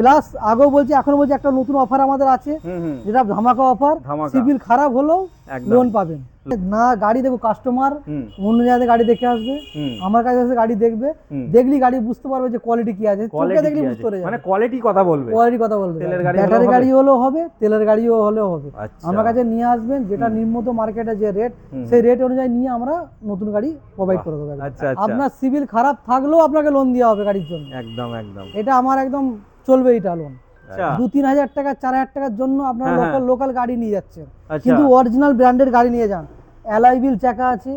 Plus আগেও বলছি এখনো বলছি একটা নতুন অফার আমাদের আছে, যেটা ধামাকা অফার। সিভিল খারাপ হলেও লোন পাবেন না। গাড়ি দেখো, কাস্টমার অন্য জায়গায় গাড়ি দেখে আসবে, আমার কাছে এসে গাড়ি দেখবে, দেখলি গাড়ি বুঝতে পারবে যে কোয়ালিটি কি আছে, চোখে দেখলি বুঝতে পারবে, মানে কোয়ালিটি কথা বলবে, কোয়ালিটি কথা বলবে। ব্যাটারি গাড়ি হলেও হবে, তেলের গাড়িও হলেও হবে। আমার কাছে নিয়ে আসবেন, যেটা নিম্নত মার্কেটে যে রেট, সেই রেট অনুযায়ী নিয়ে আমরা নতুন গাড়ি প্রোভাইড করে দেবো। আপনার সিভিল খারাপ থাকলেও আপনাকে লোন দেওয়া হবে গাড়ির জন্য। একদম একদম, এটা আমার একদম চলবে এটা লোন। 2-3 হাজার টাকা 4 হাজার টাকার জন্য আপনার লোকাল গাড়ি নিয়ে যাচ্ছেন, কিন্তু অরিজিনাল ব্র্যান্ডের গাড়ি নিয়ে যান, অ্যালয় হুইল চাকা আছে।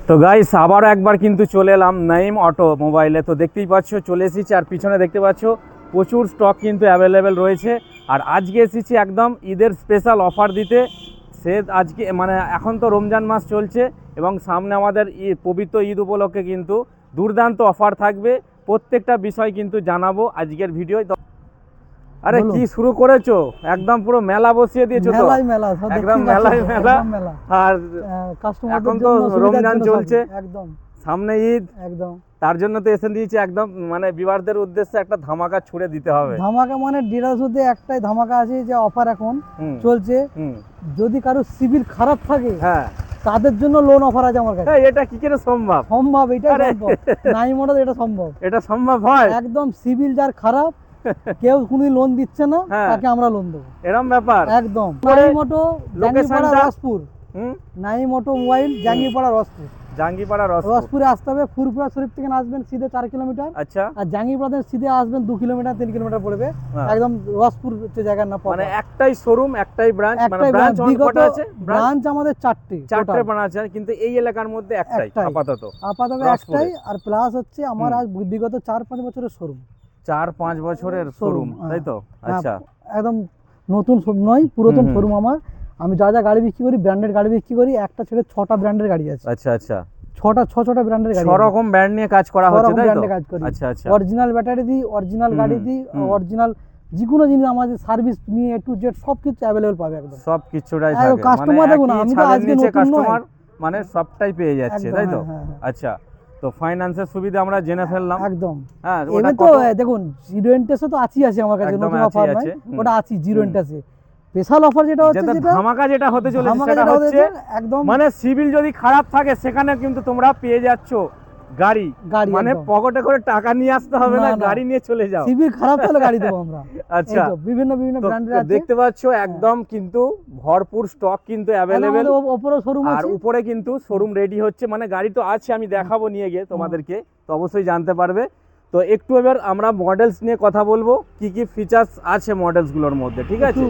তো গাইস আবারও একবার কিন্তু চলে এলাম নাইম অটোমোবাইলে। তো দেখতেই পাচ্ছ চলে এসেছি, আর পিছনে দেখতে পাচ্ছ প্রচুর স্টক কিন্তু অ্যাভেলেবেল রয়েছে। আর আজকে এসেছি একদম ঈদের স্পেশাল অফার দিতে। সে আজকে মানে এখন তো রমজান মাস চলছে এবং সামনে আমাদের পবিত্র ঈদ উপলক্ষে কিন্তু দুর্দান্ত অফার থাকবে। প্রত্যেকটা বিষয় কিন্তু জানাবো আজকের ভিডিও। আরে কি শুরু করেছো, একদম পুরো মেলা বসিয়ে দিয়েছো তো, একদম মেলায় মেলা। আর এখন তো রমজান চলছে, একদম সামনে ঈদ, একদম তার জন্য তো এসে দিয়েছি একদম মানে বিবারদের উদ্দেশ্যে একটা ধামাকা ছুড়ে দিতে হবে। ধামাকা মানে ডিলারশিপে একটাই ধামাকা আছে, যে অফার এখন চলছে। যদি কারো সিভিল খারাপ থাকে, হ্যাঁ, তাদের জন্য লোন অফার আছে আমার কাছে। এটা কি করে সম্ভব? সম্ভব, এটা সম্ভব। নাইম অটো এটা সম্ভব, এটা সম্ভব হয় একদম। সিভিল যার খারাপ, কেউ কোনোদিন লোন দিচ্ছে না, তাকে আমরা লোন দেবো, এরকম ব্যাপার একদম। Naim auto, Jangipara, Raspur. Naim automobile, Jangipara, Raspur. রসপুরে আসতে হবে, ফুরফুরা শরীফ থেকে আসবেন সিধে 4 কিলোমিটার। আচ্ছা। আর জাঙ্গিপাড়া সিধে আসবেন 2 কিলোমিটার 3 কিলোমিটার পড়বে, একদম রসপুর হচ্ছে জায়গার নাম। মানে একটাই শোরুম, একটাই ব্রাঞ্চ, মানে ব্রাঞ্চ কয়টা আছে? ব্রাঞ্চ আমাদের 4টে ব্রাঞ্চ আছে, কিন্তু এই এলাকার মধ্যে একটাই আপাতত একটাই। আর প্লাস হচ্ছে আমার আজ বিগত 4-5 বছরের শোরুম। 4-5 বছরের শোরুম, তাই তো? আচ্ছা, একদম নতুন নয়, পুরাতন শোরুম আমার। আমি যা যা গাড়ি বিক্রি করি, ব্র্যান্ডেড গাড়ি বিক্রি করি, একটা ছেড়ে 6টা ব্র্যান্ডের গাড়ি আছে। আচ্ছা আচ্ছা, 6টা ব্র্যান্ডের গাড়ি, 6 রকম ব্র্যান্ড নিয়ে কাজ করা হচ্ছে, তাই তো? কাজ করি। আচ্ছা আচ্ছা, অরিজিনাল ব্যাটারি দিই, অরিজিনাল গাড়ি দিই, অরিজিনাল যে কোনো জিনিস আমাদের সার্ভিস নিয়ে A to Z সবকিছু अवेलेबल পাবে, একদম সবকিছুটাই থাকে। কাস্টমার দেখুন, আমি তো আজকে নতুন কাস্টমার মানে সবটাই পেয়ে যাচ্ছে, তাই তো? আচ্ছা, তো ফাইন্যান্সের সুবিধা আমরা জেনে ফেললাম, একদম। হ্যাঁ, ওটা তো দেখুন, জিরো ইন্টারেস্টে তো আছে আমার কাছে, নতুন অফার নয়, ওটা আছে জিরো ইন্টারেস্টে। স্পেশাল অফার যেটা হচ্ছে, যেটা ধামাকা যেটা হতে চলেছে, সেটা হচ্ছে একদম মানে সিভিল যদি খারাপ থাকে, সেখানে কিন্তু তোমরা পেয়ে যাচ্ছ গাড়ি, মানে পকেটে করে টাকা নিয়ে আসতে হবে না, গাড়ি নিয়ে চলে যাও। সিভিল খারাপ হলে গাড়ি দেবো আমরা। আচ্ছা, বিভিন্ন ব্র্যান্ডের আছে, দেখতে পাচ্ছ একদম কিন্তু ভরপুর স্টক কিন্তু अवेलेबल। উপরে শোরুম আছে, আর উপরে কিন্তু শোরুম রেডি হচ্ছে, মানে গাড়ি তো আছে, আমি দেখাবো নিয়ে গিয়ে তোমাদেরকে, তো অবশ্যই জানতে পারবে। তো একটু এবার আমরা মডেলস নিয়ে কথা বলবো, কি কি ফিচার্স আছে মডেলস গুলোর মধ্যে, ঠিক আছে?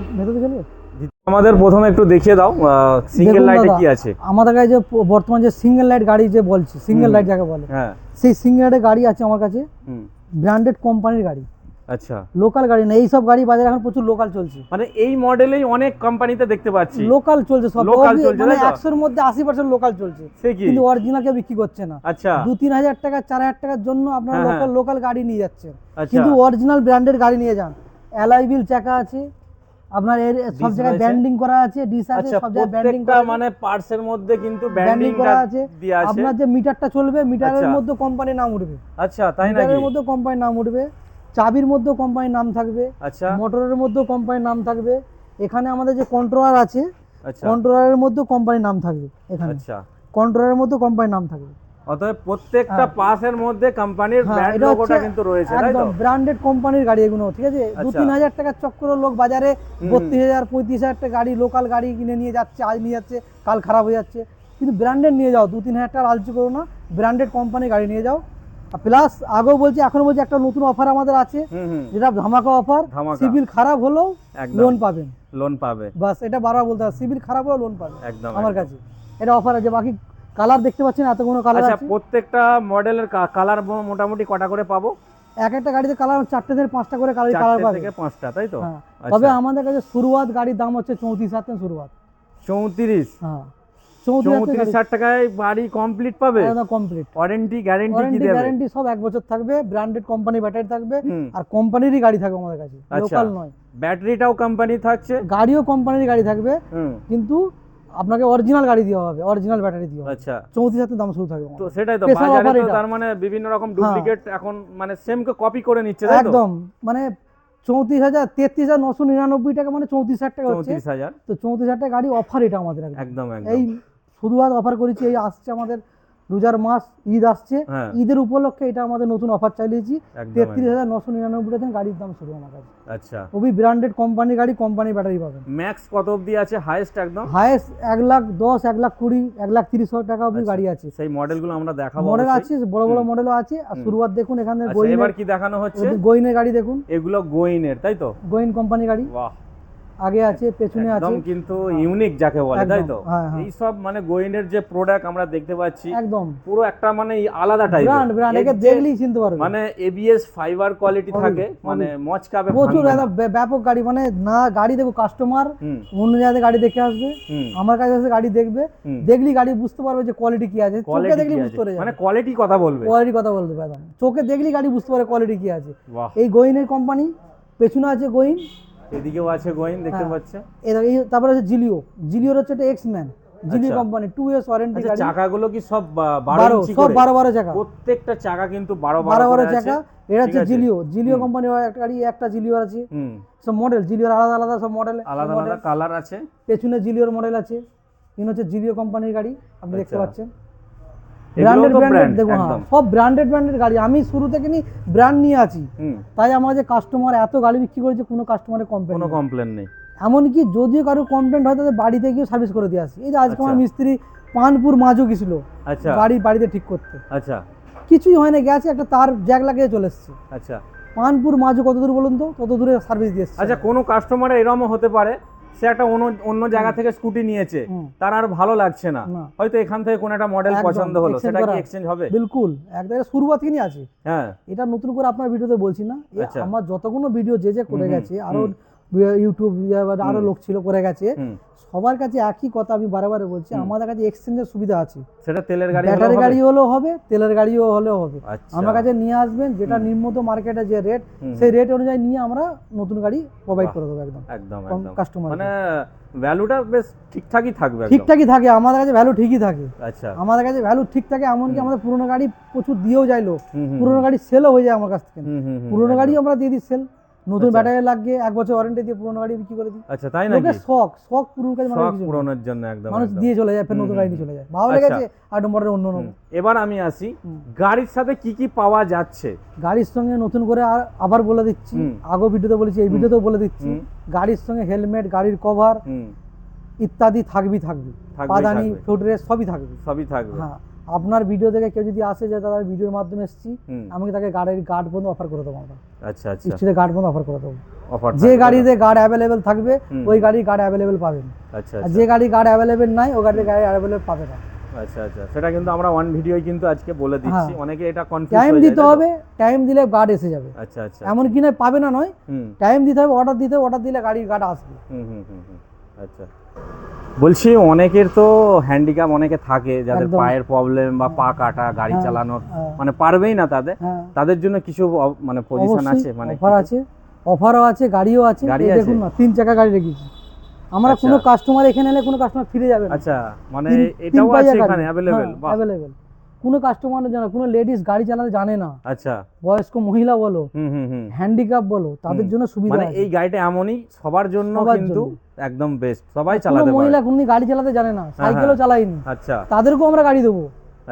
আমাদের প্রথমে একটু দেখিয়ে দাও সিঙ্গেল লাইটে কি আছে আমাদের কাছে। যে বর্তমান যে সিঙ্গেল লাইট গাড়ি যে বলছি, সিঙ্গেল লাইট যাকে বলে, হ্যাঁ, সেই সিঙ্গেল লাইটের গাড়ি আছে আমার কাছে, ব্র্যান্ডেড কোম্পানির গাড়ি। আচ্ছা, লোকাল গাড়ি না, এই সব গাড়ি বাজারে এখন প্রচুর লোকাল চলছে, মানে এই মডেলেই অনেক কোম্পানিতে দেখতে পাচ্ছি লোকাল চলছে, সব লোকাল চলছে, মানে 100 এর মধ্যে 80% লোকাল চলছে, কিন্তু অরিজিনাল কেউ বিক্রি করছে না। আচ্ছা, 2-3 হাজার টাকা 4 হাজার টাকার জন্য আপনারা লোকাল গাড়ি নিয়ে যাচ্ছেন, কিন্তু অরিজিনাল ব্র্যান্ডের গাড়ি নিয়ে যান। অ্যালয় হুইল চাকা আছে আপনার, এর সব জায়গায় ব্যান্ডিং করা আছে, ডিস আছে, সব জায়গায় ব্যান্ডিং করা, মানে পার্টসের মধ্যে কিন্তু ব্যান্ডিং করা আছে। আপনার যে মিটারটা চলবে, মিটারের মধ্যে কোম্পানির নাম উঠবে। আচ্ছা, তাই নাকি? মিটারের মধ্যে কোম্পানির নাম উঠবে, চাবির মধ্যে কোম্পানির নাম থাকবে, আচ্ছা, মোটরের মধ্যে কোম্পানির নাম থাকবে। এখানে আমাদের যে কন্ট্রোলার আছে, কন্ট্রোলারের মধ্যে কোম্পানির নাম থাকবে, এখানে আচ্ছা, কন্ট্রোলারের মধ্যে কোম্পানির নাম থাকবে। অতএব প্রত্যেকটা পাসের মধ্যে কোম্পানির ব্র্যান্ড লোগোটা কিন্তু রয়েছে, তাই তো? একদম ব্র্যান্ডেড কোম্পানির গাড়ি এগুলো, ঠিক আছে? 2-3 হাজার টাকার চক্কর লোক বাজারে 32,000-35,000 টাকা গাড়ি, লোকাল গাড়ি কিনে নিয়ে যাচ্ছে, আজ নিয়ে যাচ্ছে, কাল খারাপ হয়ে যাচ্ছে। কিন্তু ব্র্যান্ডেড নিয়ে যাও, 2-3 হাজার টাকা লালচি করো না, ব্র্যান্ডেড কোম্পানির গাড়ি নিয়ে যাও। প্লাস আগেও বলছি এখনো বলছি একটা নতুন অফার আমাদের আছে, যেটা ধামাকা অফার। সিভিল খারাপ হলেও লোন পাবেন, বাস এটা বারবার বলতে হবে, সিভিল খারাপ হলেও লোন পাবেন আমার কাছে, এটা অফার আছে। বাকি কালার দেখতে পাচ্ছেন, এতগুলো কালার আছে। প্রত্যেকটা মডেলের কালার মোটামুটি কটা করে পাবো? এক একটা গাড়িতে কালার 4টে থেকে 5টা করে কালার পাবে, থেকে 5টা, তাই তো? তবে আমাদের কাছে শুরুয়াত গাড়ির দাম হচ্ছে 34,000 থেকে শুরুয়াত। 34? হ্যাঁ, 34,000 টাকায় বাড়ি কমপ্লিট পাবে, একদম কমপ্লিট। ওয়ারেন্টি গ্যারান্টি কি দেবে? গ্যারান্টি সব 1 বছর থাকবে, ব্র্যান্ডেড কোম্পানি ব্যাটারি থাকবে, আর কোম্পানিরই গাড়ি থাকবে আমাদের কাছে, লোকাল নয়। ব্যাটারিটাও কোম্পানি থাকছে, গাড়িও কোম্পানির গাড়ি থাকবে, কিন্তু আপনাকে অরিজিনাল গাড়ি দেওয়া হবে, অরিজিনাল ব্যাটারি দেওয়া হবে। আচ্ছা 34,000 দাম শুরু থাকবে তো আমাদের। সেটাই তো Special বাজারে offer তো এটা। তার মানে বিভিন্ন রকম ডুপ্লিকেট এখন মানে সেম কে কপি করে নিচ্ছে, তাই তো? একদম মানে 34,000, 33,999 টাকা মানে 34,000 টাকা হচ্ছে। 34,000 তো 34,000 টাকা গাড়ি অফার এটা আমাদের একদম। একদম এই একদম। শুধু আজ অফার করেছি, এই আসছে আমাদের রোজার মাস, ঈদ আসছে, হ্যাঁ ঈদের উপলক্ষে এটা আমাদের নতুন অফার চালিয়েছি। একদম 33,999 টাকা গাড়ির দাম শুরু আমার কাছে। আচ্ছা খুবই ব্র্যান্ডেড কোম্পানি গাড়ি, কোম্পানি ব্যাটারি পাবেন। ম্যাক্স কত অবধি আছে হাইয়েস্ট একদম? হায়েস্ট 1,10,000, 1,20,000, 1,30,000 টাকা অবধি আচ্ছা, গাড়ি আছে। সেই মডেলগুলো আমরা দেখাবো মডেল অবশ্যই। আছে, বড় বড় হুম। মডেলও আছে। আর হুম। শুরুয়াত দেখুন এখানে আচ্ছা গোইনের, এবার কি দেখানো হচ্ছে? গোইনের গাড়ি দেখুন, এগুলো গোইনের, তাই তো? গোইন কোম্পানি গাড়ি বাহ আগে আছে, পেছনে আছে। একদম কিন্তু ইউনিক যাকে বলে, তাই তো? একদম, হ্যাঁ, হ্যাঁ। এই সব মানে গোইনের যে প্রোডাক্ট আমরা দেখতে পাচ্ছি একদম পুরো একটা মানে আলাদা ব্র্যান্ড, টাইপের, একে দেখলেই চিনতে পারবে। মানে এবিএস ফাইবার কোয়ালিটি হবে, থাকে, হবে। মানে মচকাবে প্রচুর ভাঙবে না। একদম ব্যাপক গাড়ি, মানে না গাড়ি দেখো, কাস্টমার হুম অন্য জায়গায় গাড়ি দেখে আসবে, হুম আমার কাছে এসে গাড়ি দেখবে, হুম। দেখলি গাড়ি বুঝতে পারবে যে কোয়ালিটি কি আছে, চোখে কোয়ালিটি দেখলি কি বুঝতে আছে? পারে মানে কোয়ালিটি কথা বলবে। কোয়ালিটি কথা বলতে পারে, একদম চোখে দেখলি গাড়ি বুঝতে পারে কোয়ালিটি কি আছে। বাহ এই গোইনের কোম্পানি, পেছনে আছে গোইন, এদিকেও আছে গোইন দেখতে হ্যাঁ। পাচ্ছ। তারপরে আছে জিলিও, জিলিওর হচ্ছে একটা এক্সম্যান, জিলিও আচ্ছা। কোম্পানি 2 years ওয়ারেন্টি আচ্ছা গাড়ি। চাকাগুলো কি সব 12 12 ইঞ্চি সব করে? 12 চাকা, প্রত্যেকটা চাকা কিন্তু 12 12 করে চাকা। আছে। এটা ঠিক হচ্ছে আছে? জিলিও, জিলিও হুম। কোম্পানির একটা গাড়ি, একটা জিলিও আছে। হুম সব মডেল জিলিওর আলাদা আলাদা সব মডেল, আলাদা আলাদা কালার আছে। পেছনে জিলিওর মডেল আছে। ইন হচ্ছে জিলিও কোম্পানির গাড়ি, আপনি দেখতে আচ্ছা। পাচ্ছেন। এগুলোও তো ব্র্যান্ডেড brand, দেখুন, হ্যাঁ, একদম। সব ব্র্যান্ডেড গাড়ি। আমি শুরু থেকে ব্র্যান্ড নিয়ে আছি, হুম তাই আমার যে কাস্টমার এত গাড়ি বিক্রি করেছে, কোনো কাস্টমারের কমপ্লেন কোনো কমপ্লেন নেই। এমনকি যদিও কারো কমপ্লেন্ট হয় তাদের বাড়িতে গিয়ে সার্ভিস করে দিয়ে আসি। এই যে আজকে আমার আচ্ছা। মিস্ত্রি পানপুর মাঝও গেছিল আচ্ছা গাড়ি বাড়িতে ঠিক করতে, আচ্ছা কিছুই হয় না, গেছে একটা তার জ্যাক লাগিয়ে চলে এসছে। আচ্ছা পানপুর মাঝও কত দূর বলুন তো, তত দূরে সার্ভিস দিয়ে এসছে। আচ্ছা কোনো কাস্টমার এরকমও হতে পারে সে একটা অন্য জায়গা থেকে স্কুটি নিয়েছে, হুম। তার আর ভালো লাগছে না, না। হয়তো এখান থেকে কোনো একটা মডেল একদম, পছন্দ হলো, exchange সেটা কি করা। এক্সচেঞ্জ হবে? বিলকুল একদম শুরুয়াত থেকে আছে। হ্যাঁ এটা নতুন করে আপনার ভিডিওতে বলছি না, আচ্ছা। আমার যতগুলো ভিডিও যে করে হুম, গেছে, হুম, আরো ইউটিউব আরো হুম। লোক ছিল করে গেছে, হুম সবার কাছে একই কথা আমি বারে বলছি, হুম। আমাদের কাছে এক্সচেঞ্জের সুবিধা আছে। সেটা তেলের গাড়ি ব্যাটারি হলেও গাড়ি হবে? হলেও হবে, তেলের গাড়িও হলেও হবে। আচ্ছা। আমার কাছে নিয়ে আসবেন, যেটা হুম। নিম্নত মার্কেটে যে রেট, হুম। সেই রেট অনুযায়ী নিয়ে আমরা নতুন গাড়ি প্রোভাইড বাহ। করে দেবো একদম একদম কম একদম কাস্টমার। মানে ভ্যালুটা বেশ ঠিকঠাকই থাকবে একদম। ঠিকঠাকই থাকে, আমাদের কাছে ভ্যালু ঠিকই থাকে, আচ্ছা আমাদের কাছে ভ্যালু ঠিক থাকে। এমনকি হুম। আমাদের পুরোনো গাড়ি প্রচুর দিয়েও যায় লোক, হুম হুম পুরোনো গাড়ি সেলও হয়ে যায় আমার কাছ থেকে। হুম হুম হুম, পুরোনো গাড়ি একদম। আমরা দিয়ে দিই সেল, নতুন আচ্ছা। ব্যাটারি লাগিয়ে 1 বছর ওয়ারেন্টি দিয়ে পুরোনো গাড়ি বিক্রি করে দিই। আচ্ছা তাই লোকের নাকি? শখ পুরোনো গাড়ি শখ পূরণের জন্য একদম মানুষ একদম। দিয়ে চলে যায়, ফের হুম, নতুন হুম, গাড়ি নিয়ে হুম। চলে যায়, ভালো আচ্ছা। লেগেছে আর একটা মডেল অন্য হুম। এবার আমি আসি গাড়ির সাথে কি কি পাওয়া যাচ্ছে। গাড়ির সঙ্গে নতুন করে আবার বলে দিচ্ছি, হুম। আগেও ভিডিওতে বলেছি, এই ভিডিওতেও বলে দিচ্ছি, হুম। গাড়ির সঙ্গে হেলমেট, গাড়ির কভার হুম ইত্যাদি থাকবে, থাকবেই পাদানি, থাকবে। ফুটরেস সবই থাকবে। সবই থাকবে। হ্যাঁ, আপনার ভিডিও দেখে কেউ যদি আসে যে দাদা আমি ভিডিওর মাধ্যমে এসেছি, হুম। আমি তাকে গাড়ির গার্ড পর্যন্ত অফার করে দেবো, আমরা আচ্ছা আচ্ছা স্ট্রিটে গার্ড পর্যন্ত অফার করে দেবো। অফার যে গাড়িতে গার্ড অ্যাভেলেবেল থাকবে হুম। ওই গাড়ির গার্ড অ্যাভেলেবেল পাবেন, আচ্ছা আর আচ্ছা যে গাড়ি গার্ড অ্যাভেলেবেল নাই ও গাড়ির গাড়ি অ্যাভেলেবেল পাবে না। আচ্ছা আচ্ছা সেটা কিন্তু আমরা ওয়ান ভিডিওই কিন্তু আজকে বলে দিচ্ছি, হ্যাঁ। অনেকে এটা কনফিউজ টাইম হয়ে যায়, দিতে তাই তো? হবে, টাইম দিলে গার্ড এসে যাবে। আচ্ছা আচ্ছা এমন কি নয় পাবে না নয়, হুম টাইম দিতে হবে, অর্ডার দিতে হবে, অর্ডার দিলে গাড়ির গার্ড আসবে। হুম হুম হুম হুম। আচ্ছা বলছি অনেকের তো হ্যান্ডিক্যাপ অনেকে থাকে যাদের একদম। পায়ের প্রবলেম বা পা কাটা গাড়ি হ্যাঁ, চালানোর হ্যাঁ। মানে পারবেই না তাদের, হ্যাঁ, তাদের জন্য কিছু মানে পজিশন আছে, মানে অফার কিছু? আছে, অফারও আছে, গাড়িও আছে। গাড়ি এই আছে? দেখুন না, 3 চাকা গাড়ি রেখেছি আমরা, আচ্ছা। কোনো কাস্টমার এখানে এলে কোনো কাস্টমার ফিরে যাবে না। আচ্ছা মানে তিন এটাও পাইয়া আছে গাড়ি, এখানে অ্যাভেলেবেল? হ্যাঁ, বাহ অ্যাভেলেবেল। কোনো কাস্টমার জানে, কোনো লেডিস গাড়ি চালাতে জানে না, আচ্ছা বয়স্ক মহিলা বলো, হুম হুম হুম হ্যান্ডিক্যাপ বলো, তাদের জন্য সুবিধা মানে আছে। এই গাড়িটা এমনই সবার জন্য সবার কিন্তু জন্য। একদম বেস্ট, সবাই কোনো চালাতে মহিলা পারে। কোনো গাড়ি চালাতে জানে না, হ্যাঁ, সাইকেলও হ্যাঁ। চালায়নি, আচ্ছা তাদেরকেও আমরা গাড়ি দেবো,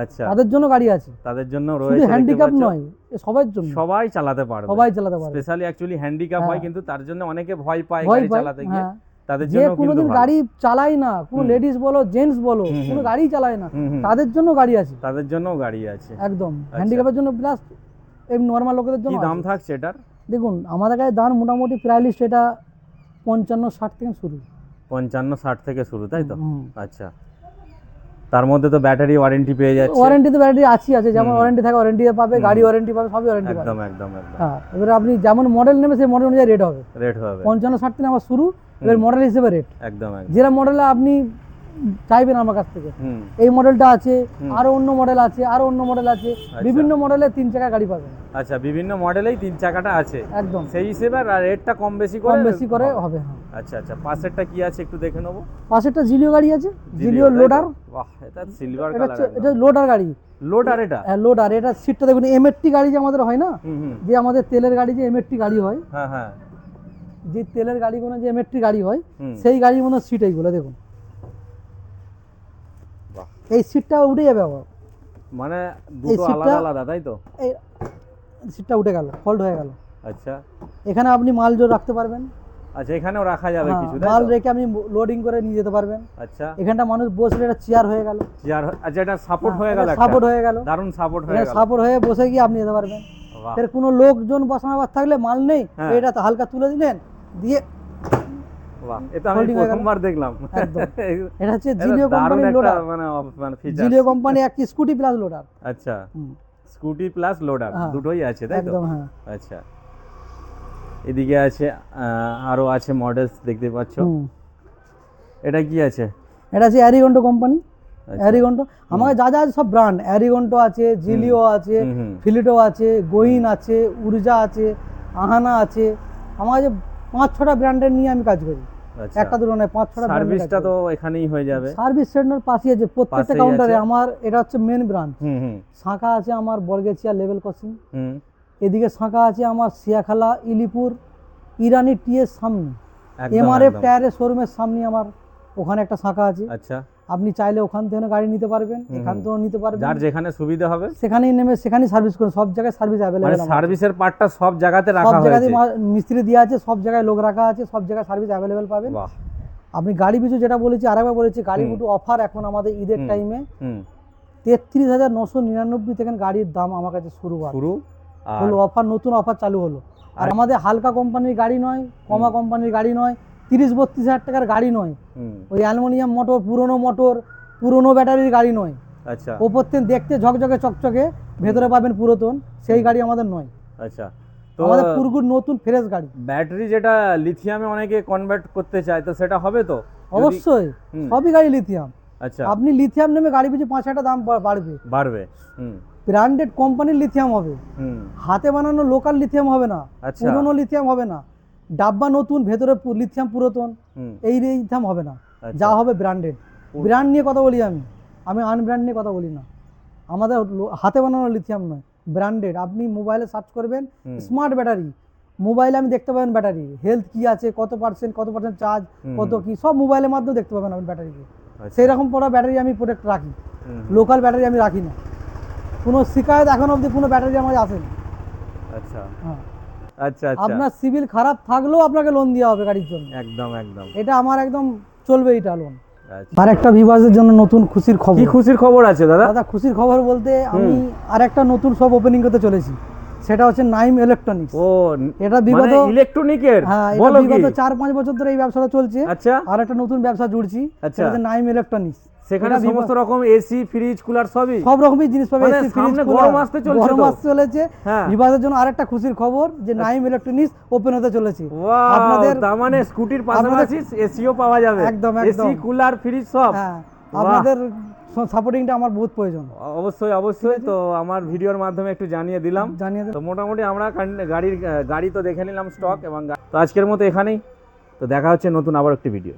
আচ্ছা তাদের জন্য গাড়ি আছে। তাদের জন্য শুধু রয়েছে, দেখতে হ্যান্ডিক্যাপ পাচ্ছ? নয়, এ সবার জন্য, সবাই চালাতে পারবে, সবাই চালাতে পারবে। স্পেশালি অ্যাকচুয়ালি হ্যান্ডিক্যাপ হয় হ্যাঁ। কিন্তু তার জন্য অনেকে ভয় পায় ভয় গাড়ি পায়, চালাতে গিয়ে, হ্যাঁ। তাদের যে জন্য কিন্তু কোনোদিন ভালো। গাড়ি চালায় না, কোনো হুম। লেডিস বলো জেন্টস বলো, হুম, হুম। কোনো গাড়ি চালায় না, হুম, হুম। তাদের জন্য গাড়ি আছে তাদের জন্যও গাড়ি আছে। একদম। হ্যান্ডিক্যাপের জন্য প্লাস এমনি নর্মাল লোকেদের কি জন্য দাম আছে। থাকছে এটার? দেখুন আমাদের কাছে দাম মোটামুটি প্রায় লিস্ট এটা 55-60 থেকে শুরু। 55-60 থেকে শুরু, তাই তো? হুম। আচ্ছা তার মধ্যে তো ব্যাটারি ওয়ারেন্টি পেয়ে যাচ্ছে? ওয়ারেন্টি তো ব্যাটারি আছে, যেমন হুম। ওয়ারেন্টি থাকে ওয়ারেন্টি পাবে, হুম। গাড়ি ওয়ারেন্টি পাবে, সবই ওয়ারেন্টি পাবে। একদম একদম একদম হ্যাঁ, এবারে আপনি যেমন মডেল নেবে সেই মডেল অনুযায়ী রেট হবে। রেট হবে 55-60 থেকে আমার শুরু, এবার মডেল হিসেবে রেট, একদম একদম। যেটা মডেলে আপনি চাইবেন আমার কাছ থেকে। হুম এই মডেলটা আছে, হুম। আরো অন্য মডেল আছে, আরো অন্য মডেল আছে, বিভিন্ন মডেলে 3 চাকা গাড়ি পাবেন আচ্ছা বিভিন্ন মডেলেই 3 চাকাটা আছে, একদম, সেই হিসেবে আর রেটটা কম বেশি কম করে বেশি করে হবে। হ্যাঁ, আচ্ছা আচ্ছা, পাশেরটা কি আছে একটু দেখে নেবো। পাশেরটা জিলিও গাড়ি আছে, জিলিও তাই তো? লোডার। বাহ, এটা সিলভার এটা কালার। এটা লোডার গাড়ি। লোডার এটা? হ্যাঁ লোডার। এটা সিটটা দেখুন, এমএটি গাড়ি যে আমাদের হয় না, হুম। যে আমাদের তেলের গাড়ি যে এমএটি গাড়ি হয়, হ্যাঁ হ্যাঁ। যে তেলের গাড়িগুলো যে এমএটি গাড়ি হয়, হুম। সেই গাড়ির মতো সিট এইগুলো দেখুন। বাহ, এই সিটটা উঠে যাবে আবার, মানে দুটো সিটটা- আলাদা আলাদা তাই তো? এই সিটটা উঠে গেল, ফোল্ড হয়ে গেল। আচ্ছা এখানে আপনি মাল জোর রাখতে পারবেন। আচ্ছা, এখানেও রাখা যাবে হ্যাঁ, কিছু তাই মাল তো? রেখে আপনি লোডিং করে নিয়ে যেতে পারবেন। আচ্ছা এখানটা মানুষ বসলে এটা চেয়ার হয়ে গেল, চেয়ার, আচ্ছা এটা সাপোর্ট হয়ে গেল, সাপোর্ট হয়ে গেল, দারুণ সাপোর্ট হয়ে গেল। সাপোর্ট হয়ে বসে গিয়ে আপনি যেতে পারবেন। বাহ এর কোনো লোকজন বসানোবার থাকলে মাল নেই, হ্যাঁ। এটা তো হালকা তুলে দিলেন, দিয়ে বাহ, এটা আমি folding হয়ে গেল। প্রথমবার দেখলাম। একদম। এটা হচ্ছে এটা জিলিও দারুণ কোম্পানির একটা লোডার। মানে ফিচার। জিলিও কোম্পানি একটি স্কুটি প্লাস লোডার। আচ্ছা, স্কুটি প্লাস লোডার হ্যাঁ। দুটোই আছে তাই তো? একদম হ্যাঁ। আচ্ছা, এদিকে আছে আরো আছে মডেলস দেখতে পাচ্ছ। হুম। এটা কি আছে? এটা আছে অ্যারিগন্টো কোম্পানি। আচ্ছা। অ্যারিগন্টো আমাদের যা যা আছে সব ব্র্যান্ড, অ্যারিগন্টো আছে, জিলিও আছে, হুম। ফিলিটো আছে, গোইন আছে, উর্জা আছে, আহানা আছে। আমার কাছে 5-6টা ব্র্যান্ডের নিয়ে আমি কাজ করি, আচ্ছা, একটা দুটো নয়, 5-6টা সার্ভিসটা তো এখানেই হয়ে যাবে। সার্ভিস সেন্টার পাশে আছে, প্রত্যেকটা পাশেই কাউন্টারে। আছে। আমার এটা হচ্ছে মেন ব্রাঞ্চ। হুম। শাখা আছে আমার বর্গেচিয়া লেভেল ক্রসিং, হুম। এদিকে শাখা আছে আমার সিয়াখালা ইলিপুর ইরানি টিএস সামনে, একদম, এমআরএফ একদম। টায়ারের শোরুমের সামনে আমার ওখানে একটা শাখা আছে। আচ্ছা, আপনি চাইলে ওখান থেকে গাড়ি নিতে পারবেন, এখান থেকেও নিতে পারবেন, যার যেখানে সুবিধা হবে সেখানেই নেমে সেখানেই সার্ভিস করুন। সব জায়গায় সার্ভিস মানে অ্যাভেলেবেল, সার্ভিসের পার্টটা সব জায়গাতে সব রাখা জায়গাতেই হয়েছে। মিস্ত্রি দেওয়া আছে, সব জায়গায় লোক রাখা আছে, সব জায়গায় সার্ভিস অ্যাভেলেবেল পাবেন। বাহ। আপনি গাড়ি পিছু যেটা বলেছি আরেকবার বলেছি, গাড়ি পিছু অফার এখন আমাদের ঈদের টাইমে হুম। 33,999 থেকে গাড়ির দাম আমার কাছে শুরু শুরু আর হলো। অফার, নতুন অফার চালু হলো। আর আমাদের হালকা কোম্পানির গাড়ি নয়, কমা কোম্পানির গাড়ি নয়, 30-32 হাজার টাকার গাড়ি নয়, হুম। ওই অ্যালুমিনিয়াম মোটর, পুরনো ব্যাটারির গাড়ি নয়। আচ্ছা ওপর থেকে দেখতে ঝকঝকে চকচকে, ভেতরে পাবেন পুরাতন, সেই গাড়ি আমাদের নয়। আচ্ছা, তো আমাদের পুরোপুরি নতুন ফ্রেশ গাড়ি। ব্যাটারি যেটা লিথিয়ামে অনেকে কনভার্ট করতে চায়, তো সেটা হবে তো? অবশ্যই, হুম। সবই গাড়ি লিথিয়াম। আচ্ছা, আপনি লিথিয়াম নেমে গাড়ি পিছু 5 টাকা দাম বাড়বে। বাড়বে। হুম। ব্র্যান্ডেড কোম্পানির লিথিয়াম হবে, হুম। হাতে বানানো লোকাল লিথিয়াম হবে না, আচ্ছা। পুরনো লিথিয়াম হবে না, ডাব্বা নতুন, ভেতরে লিথিয়াম পুরাতন, হুম। এই লিথিয়াম হবে না। আচ্ছা। যা হবে ব্র্যান্ডেড। ব্র্যান্ড নিয়ে কথা বলি আমি আনব্র্যান্ড নিয়ে কথা বলি না। আমাদের হাতে বানানো লিথিয়াম নয়, ব্র্যান্ডেড। আপনি মোবাইলে সার্চ করবেন স্মার্ট ব্যাটারি, মোবাইলে আমি দেখতে পাবেন ব্যাটারি হেলথ কি আছে, কত পার্সেন্ট চার্জ, কত কি, সব মোবাইলের মাধ্যমে দেখতে পাবেন আপনি ব্যাটারিকে। আচ্ছা। সেই রকম পড়া ব্যাটারি আমি প্রোডাক্ট রাখি, হুম। লোকাল ব্যাটারি আমি রাখি না। কোনো শিকায়ত এখন অবধি কোনো ব্যাটারি আমার আসেনি। আচ্ছা হ্যাঁ, আচ্ছা আচ্ছা, আপনার সিভিল খারাপ থাকলেও আপনাকে লোন দেওয়া হবে গাড়ির জন্য, একদম একদম। এটা আমার একদম চলবে এটা লোন। আচ্ছা। আর একটা ভিভাসের জন্য নতুন খুশির কি খবর। খুশির খবর আছে দাদা? দাদা খুশির খবর বলতে আমি আর একটা নতুন শপ ওপেনিং করতে চলেছি, সেটা হচ্ছে নাইম ইলেকট্রনিক্স। ও, এটা বিগত মানে ইলেকট্রনিকের? হ্যাঁ, এটা বলো কি? বিগত 4-5 বছর ধরে এই ব্যবসাটা চলছে। আচ্ছা, আর একটা নতুন ব্যবসা জুড়ছি, আচ্ছা। সেটা হচ্ছে নাইম ইলেকট্রনিক্স। সেখানে এটা সমস্ত রকম এসি, ফ্রিজ, কুলার সবই? সব রকমই জিনিস পাবে, মানে এসি, ফ্রিজ, সামনে কুলার। গরম আসতে চলছে গরম তো? আসতে চলেছে। হ্যাঁ। বিভাগের জন্য আরেকটা খুশির খবর যে নাইম ইলেকট্রনিক্স ওপেন হতে চলেছে। ওয়াও, আপনাদের তার মানে স্কুটির পাশাপাশি এসিও পাওয়া যাবে? একদম, এসি, কুলার, ফ্রিজ সব? হ্যাঁ, বাহ। আপনাদের সাপোর্টিংটা আমার বহুত প্রয়োজন। অবশ্যই অবশ্যই, তো আমার ভিডিওর মাধ্যমে একটু জানিয়ে দিলাম। জানিয়ে দেন। তো মোটামুটি আমরা গাড়ি তো দেখে নিলাম স্টক, এবং তো আজকের মতো এখানেই। তো দেখা হচ্ছে নতুন আবার একটি ভিডিও।